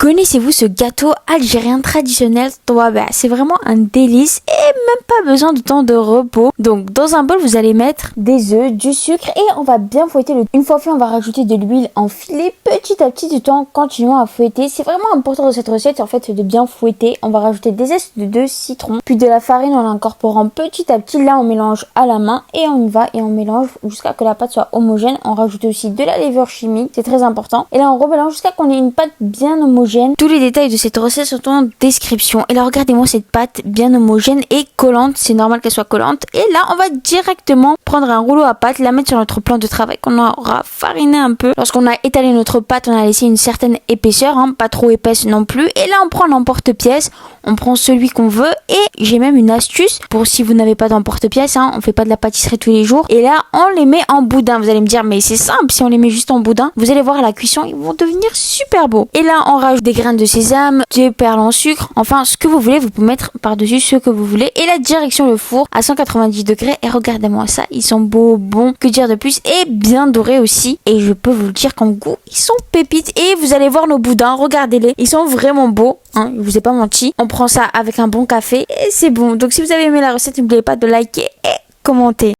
Connaissez-vous ce gâteau algérien traditionnel Touaba? C'est vraiment un délice et même pas besoin de temps de repos. Donc dans un bol, vous allez mettre des œufs, du sucre et on va bien fouetter le tout. Une fois fait, on va rajouter de l'huile en filet petit à petit tout en continuant à fouetter. C'est vraiment important dans cette recette en fait de bien fouetter. On va rajouter des zestes de citron, puis de la farine en l'incorporant petit à petit. Là on mélange à la main et on y va et on mélange jusqu'à que la pâte soit homogène. On rajoute aussi de la levure chimique, c'est très important. Et là on remélange jusqu'à qu'on ait une pâte bien homogène. Tous les détails de cette recette sont en description. Et là regardez-moi cette pâte bien homogène et collante, c'est normal qu'elle soit collante. Et là on va directement prendre un rouleau à pâte, la mettre sur notre plan de travail qu'on aura fariné un peu. Lorsqu'on a étalé notre pâte, on a laissé une certaine épaisseur, pas trop épaisse non plus. Et là on prend l'emporte-pièce, on prend celui qu'on veut. Et j'ai même une astuce pour si vous n'avez pas d'emporte-pièce, on fait pas de la pâtisserie tous les jours. Et là on les met en boudin. Vous allez me dire mais c'est simple, si on les met juste en boudin, vous allez voir à la cuisson, ils vont devenir super beaux. Et là on rajoute des graines de sésame, des perles en sucre, enfin ce que vous voulez, vous pouvez mettre par-dessus ce que vous voulez. Et la direction le four à 190 degrés. Et regardez-moi ça, ils sont beaux, bons, que dire de plus, et bien dorés aussi. Et je peux vous le dire qu'en goût, ils sont pépites. Et vous allez voir nos boudins, regardez-les, ils sont vraiment beaux, je vous ai pas menti. On prend ça avec un bon café et c'est bon. Donc si vous avez aimé la recette, n'oubliez pas de liker et commenter.